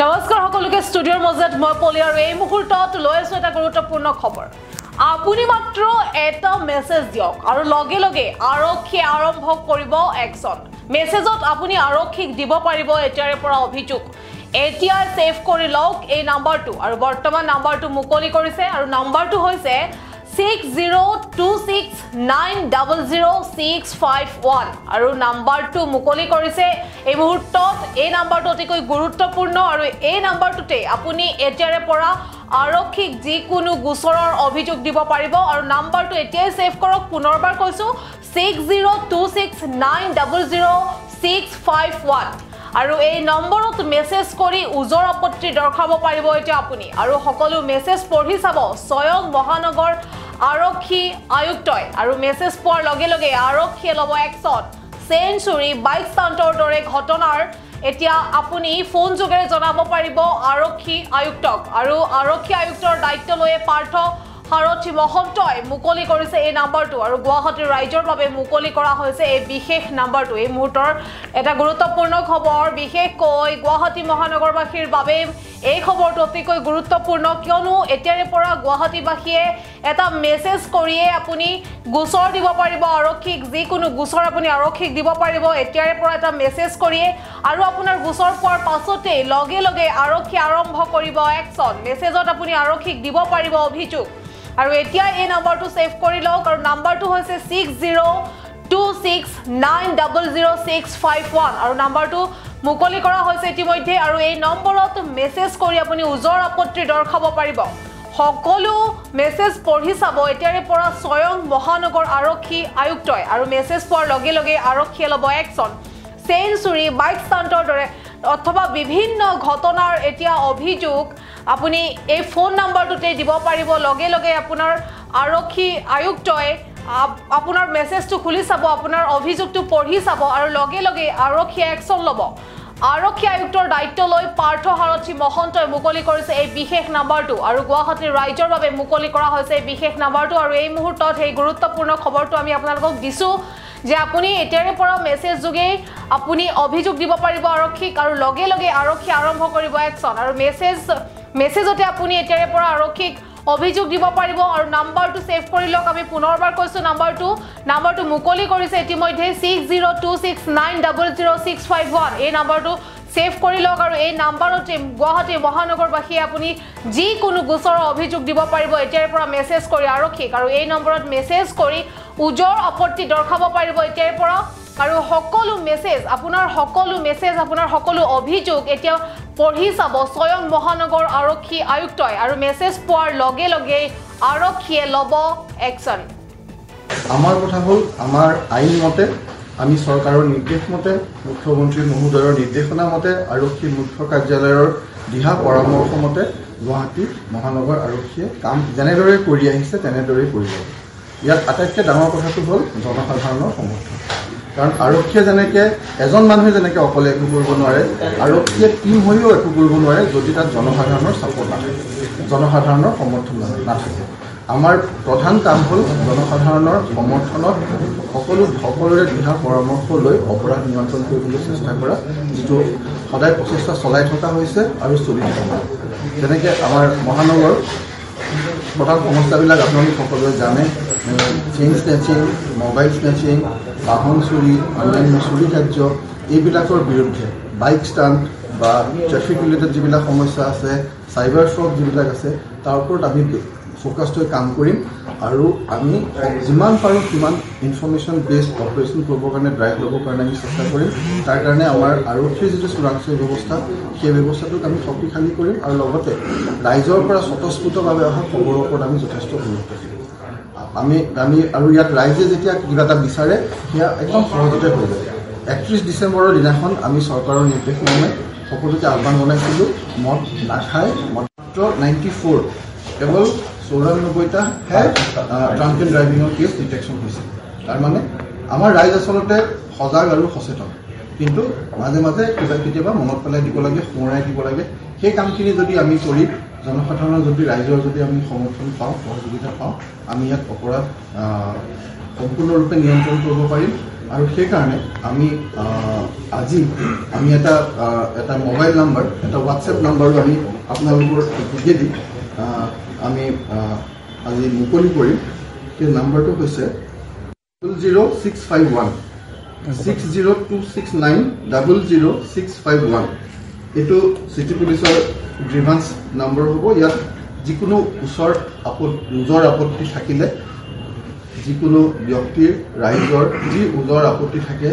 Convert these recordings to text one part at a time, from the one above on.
নমস্কাৰ সকলোকে ষ্টুডিঅ'ৰ মজত মই পলি আৰু এই মুহূৰ্তত লৈ আছো এটা গুৰুত্বপূৰ্ণ খবৰ আপুনি মাত্ৰ এটা মেছেজ দিয়ক আৰু লগে লগে আৰক্ষী আৰম্ভ কৰিব একচন মেছেজত আপুনি আৰক্ষীক দিব পাৰিব এতিয়াৰে পৰা অভিযোগ এতিয়া সেভ কৰি লওক এই নাম্বাৰটো আৰু বৰ্তমান নাম্বাৰটো মুকলি কৰিছে আৰু নাম্বাৰটো হৈছে 6026900651 আৰু নাম্বাৰটো মুকলি কৰিছে এই মুহূৰ্তত এই নাম্বাৰটো অতিকৈ গুৰুত্বপূৰ্ণ আৰু এই নাম্বাৰটোতে আপুনি এতিয়াৰে পৰা আৰক্ষীক যিকোনো গোচৰৰ অভিযোগ দিব পাৰিব আৰু নাম্বাৰটো এতিয়াই সেভ কৰক পুনৰবাৰ কৈছো 6026900651 আৰু এই নম্বৰত মেছেজ কৰি উজৰ আপত্তি দৰ্শাব পাৰিব এতিয়া আপুনি আৰু সকলো মেছেজ পঢ়ি চাব স্বয়ং মহানগৰ আৰক্ষী আয়ুক্তই আৰু মেছেজ পোৱাৰ লগে লগে আৰক্ষীয়ে ল'ব একচন চেঞ্চুৰী বাইক ষ্টাণ্টৰ দৰে ঘটনাৰ এতিয়া আপুনি ফোন যোগেৰে জনাব পাৰিব আৰক্ষী আয়ুক্তক আৰু আৰক্ষী আয়ুক্তৰ দায়িত্ব লৈ পাৰ্থ সাৰথী মহন্তই মুকলি কৰিছে এই নাম্বাৰটো আৰু গুৱাহাটীৰ ৰাইজৰ বাবে মুকলি কৰা হৈছে এই বিশেষ নাম্বাৰটো এই মুহূৰ্তৰ এটা গুৰুত্বপূৰ্ণ খবৰ বিশেষকৈ গুৱাহাটী মহানগৰবাসীৰ বাবে এই খবৰটো অতিকৈ গুৰুত্বপূৰ্ণ কিয়নো এতিয়াৰে পৰা গুৱাহাটীবাসীয়ে এটা মেছেজ কৰিয়ে আপুনি গোচৰ দিব পাৰিব আৰক্ষীক যিকোনো গোচৰ আপুনি আৰক্ষীক দিব পাৰিব এতিয়াৰে পৰা এটা মেছেজ কৰিয়ে আৰু আপোনাৰ গোচৰ পোৱাৰ পাছতে লগে লগে আৰক্ষী আৰম্ভ কৰিব একচন মেছেজত আপুনি আৰক্ষীক দিব পাৰিব অভিযোগ আৰু এতিয়া এই নাম্বাৰটো সেভ কৰি লওক আৰু নাম্বাৰটো হৈছে 6026900651 আৰু নাম্বাৰটো মুকলি কৰা হৈছে ইতিমধ্যে আৰু এই নম্বৰত মেছেজ কৰি আপুনি উজৰ আপত্তি দৰ্শাব পাৰিব সকলো মেছেজ পঢ়ি চাব এতিয়াৰে পৰা স্বয়ং মহানগৰ আৰক্ষী আয়ুক্তই আৰু মেছেজ পোৱাৰ লগে লগে আৰক্ষীয়ে ল'ব একচন চেঞ্চুৰী বাইক ষ্টাণ্টৰ দৰে অথবা বিভিন্ন ঘটনাৰ এতিয়া অভিযোগ আপুনি এই ফোন নাম্বাৰটোতে দিব পাৰিব লগে লগে আপোনাৰ আৰক্ষী আয়ুক্তই আপোনাৰ মেছেজটো খুলি চাব আপোনাৰ অভিযোগটো পঢ়ি চাব আৰু লগে লগে আৰক্ষীয়ে একচন ল'ব আৰক্ষী আয়ুক্তৰ দায়িত্ব লৈ পাৰ্থ সাৰথী মহন্তই মুকলি কৰিছে এই বিশেষ নাম্বাৰটো আৰু গুৱাহাটীৰ ৰাইজৰ বাবে মুকলি কৰা হৈছে এই বিশেষ নাম্বাৰটো আৰু এই মুহূৰ্তত এই গুৰুত্বপূৰ্ণ খবৰটো আমি আপোনালোকক দিছো যে আপুনি এতিয়াৰে পৰা মেছেজ যোগে আপুনি অভিযোগ দিব পাৰিব আৰক্ষীক আৰু লগে লগে আৰক্ষী আৰম্ভ কৰিব একচন আৰু মেছেজতে আপুনি এতিয়াৰে পৰা আৰক্ষীক অভিযোগ দিব পাৰিব আৰু নাম্বাৰটো সেভ কৰি লওক আমি পুনৰবাৰ কৈছো নাম্বাৰটো মুকলি কৰিছে ইতিমধ্যে 6026900651 এই নাম্বাৰটো সেভ কৰি লওক আৰু এই নাম্বাৰতে গুৱাহাটী মহানগৰবাসীয়ে আপুনি যিকোনো গোচৰৰ অভিযোগ দিব পাৰিব এতিয়াৰে পৰা মেছেজ কৰি আৰক্ষীক আৰু এই নম্বৰত মেছেজ কৰি উজৰ আপত্তি দৰ্শাব পাৰিব এতিয়াৰে পৰা আৰু সকলো মেছেজ আপোনাৰ সকলো অভিযোগ এতিয়া পঢ়ি চাব স্বয়ং মহানগৰ আৰক্ষী আয়ুক্তই আৰু মেছেজ পোৱাৰ লগে লগে আৰক্ষীয়ে ল'ব একচন আমাৰ কথা হ'ল আমাৰ আইন মতে আমি চৰকাৰৰ নিৰ্দেশ মতে মুখ্যমন্ত্ৰী মহোদয়ৰ নিৰ্দেশনা মতে আৰক্ষী মুখ্য কাৰ্যালয়ৰ দিহা পৰামৰ্শ মতে গুৱাহাটী মহানগৰ আৰক্ষীয়ে কাম যেনেদৰে কৰি আহিছে তেনেদৰেই কৰিব ইয়াত আটাইতকৈ ডাঙৰ কথাটো হ'ল জনসাধাৰণৰ সমৰ্থন কাৰণ আৰক্ষীয়ে যেনেকৈ এজন মানুহে যেনেকৈ অকলে একো কৰিব নোৱাৰে আৰক্ষীয়ে টিম হৈও একো কৰিব নোৱাৰে যদি তাত জনসাধাৰণৰ ছাপোৰ্ট নাথাকে জনসাধাৰণৰ সমৰ্থন নাথাকে আমাৰ প্ৰধান কাম হ'ল জনসাধাৰণৰ সমৰ্থনত সকলোৰে দিহা পৰামৰ্শ লৈ অপৰাধ নিয়ন্ত্ৰণ কৰিবলৈ চেষ্টা কৰা যিটো সদায় প্ৰচেষ্টা চলাই থকা হৈছে আৰু চলি থকা যেনেকৈ আমাৰ মহানগৰ প্ৰধান সমস্যাবিলাক আপোনালোক সকলোৱে জানে চেইন স্নেচিং মোবাইল স্নেচিং বাহন চুৰি অন্যান্য চুৰি কাৰ্য এইবিলাকৰ বিৰুদ্ধে বাইক ষ্টাণ্ট বা ট্ৰেফিক ৰিলেটেড যিবিলাক সমস্যা আছে চাইবাৰ ফ্ৰড যিবিলাক আছে তাৰ ওপৰত আমি ফ'কাছ হৈ কাম কৰিম আৰু আমি যিমান পাৰোঁ সিমান ইনফৰ্মেশ্যন বেছড অপাৰেশ্যন কৰিবৰ কাৰণে ড্ৰাইভ ল'বৰ কাৰণে আমি চেষ্টা কৰিম তাৰ কাৰণে আমাৰ আৰক্ষীৰ যিটো চোৰাংচোৱা ব্যৱস্থা সেই ব্যৱস্থাটোক আমি শক্তিশালী কৰিম আৰু লগতে ৰাইজৰ পৰা স্বতঃস্ফূৰ্তভাৱে অহা খবৰৰ ওপৰত আমি যথেষ্ট গুৰুত্ব দিম আমি আৰু ইয়াত ৰাইজে যেতিয়া কিবা এটা বিচাৰে সেয়া একদম সহজতে হৈ যায় 31 ডিচেম্বৰৰ দিনাখন আমি চৰকাৰৰ নিৰ্দেশ মৰ্মে সকলোকে আহ্বান জনাইছিলোঁ মদ নাখায় মাত্ৰ 94 কেৱল 94টাহে ড্ৰাংক এণ্ড ড্ৰাইভিঙৰ কেছ ডিটেকশ্যন হৈছে তাৰমানে আমাৰ ৰাইজ আচলতে সজাগ আৰু সচেতন কিন্তু মাজে মাজে কেতিয়াবা মনত পেলাই দিব লাগে সোঁৱৰাই দিব লাগে সেই কামখিনি যদি আমি কৰি জনসাধাৰণৰ যদি ৰাইজৰ যদি আমি সমৰ্থন পাওঁ সহযোগিতা পাওঁ আমি ইয়াত অপৰাধ সম্পূৰ্ণৰূপে নিয়ন্ত্ৰণ কৰিব পাৰিম আৰু সেইকাৰণে আমি আজি আমি এটা মোবাইল নাম্বাৰ এটা হোৱাটছএপ নাম্বাৰো আমি আপোনালোকৰ যোগেদি আমি আজি মুকলি কৰিম। সেই নাম্বাৰটো হৈছে 00651 60269 00651। এইটো চিটি পুলিচৰ গ্ৰিভান্স নম্বৰ হ'ব। ইয়াত যিকোনো ওজৰ আপত্তি থাকিলে, যিকোনো ব্যক্তিৰ ৰাইজৰ যি ওজৰ আপত্তি থাকে,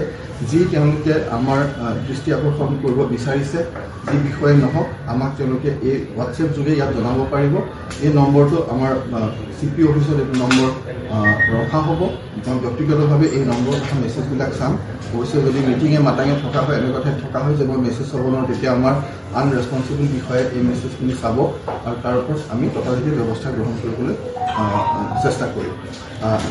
যি তেওঁলোকে আমাৰ দৃষ্টি আকৰ্ষণ কৰিব বিচাৰিছে, যি বিষয়ে নহওক আমাক তেওঁলোকে এই হোৱাটছএপ যোগে ইয়াত জনাব পাৰিব। এই নম্বৰটো আমাৰ CP অফিচত এইটো নম্বৰ ৰখা হ'ব। মই ব্যক্তিগতভাৱে এই নম্বৰ কথা মেছেজবিলাক চাম। অৱশ্যে যদি মিটিঙে মাটাঙে থকা হয়, এনেকুৱা ঠাইত থকা হয় যে মই মেছেজ চাব নোৱাৰোঁ, তেতিয়া আমাৰ আনৰেছপনচিবল বিষয়ে এই মেছেজখিনি চাব আৰু তাৰ ওপৰত আমি তথাপিতো ব্যৱস্থা গ্ৰহণ কৰিবলৈ চেষ্টা কৰিম।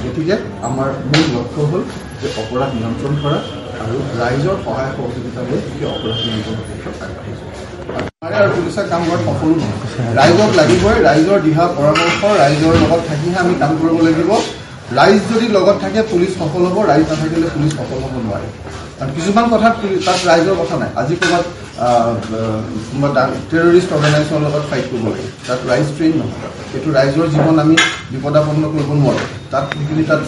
গতিকে আমাৰ মূল লক্ষ্য হ'ল যে অপৰাধ নিয়ন্ত্ৰণ কৰা আৰু ৰাইজৰ সহায় সহযোগিতা লৈ সেই অপৰাধ নিয়ন্ত্ৰণৰ ক্ষেত্ৰত আগবাঢ়িছে। আৰু পুলিচে কাম কৰাত সফলো নহয়। ৰাইজক লাগিবই, ৰাইজৰ দিহা পৰামৰ্শ, ৰাইজৰ লগত থাকিহে আমি কাম কৰিব লাগিব। ৰাইজ যদি লগত থাকে পুলিচ সফল হ'ব, ৰাইজ নাথাকিলে পুলিচ সফল হ'ব নোৱাৰে। আৰু কিছুমান কথাত তাত ৰাইজৰ কথা নাই। আজি ক'ৰবাত টেৰৰিষ্ট অৰ্গেনাইজেশ্যনৰ লগত ফাইট কৰিব লাগে, তাত ৰাইজ ট্ৰেইন নহয়। এইটো ৰাইজৰ জীৱন আমি বিপদাপন্ন কৰিব নোৱাৰোঁ। তাত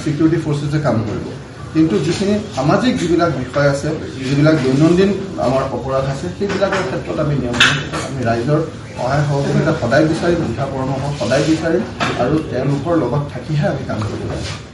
ছিকিউৰিটি ফ'ৰ্চেছে কাম কৰিব। কিন্তু যিখিনি সামাজিক যিবিলাক বিষয় আছে, যিবিলাক দৈনন্দিন আমাৰ অপৰাধ আছে, সেইবিলাকৰ ক্ষেত্ৰত আমি নিয়ন্ত্ৰণ আমি ৰাইজৰ সহায় সহযোগিতা সদায় বিচাৰিম, দিহা পৰামৰ্শ সদায় বিচাৰিম আৰু তেওঁলোকৰ লগত থাকিহে আমি কাম কৰিব লাগিব।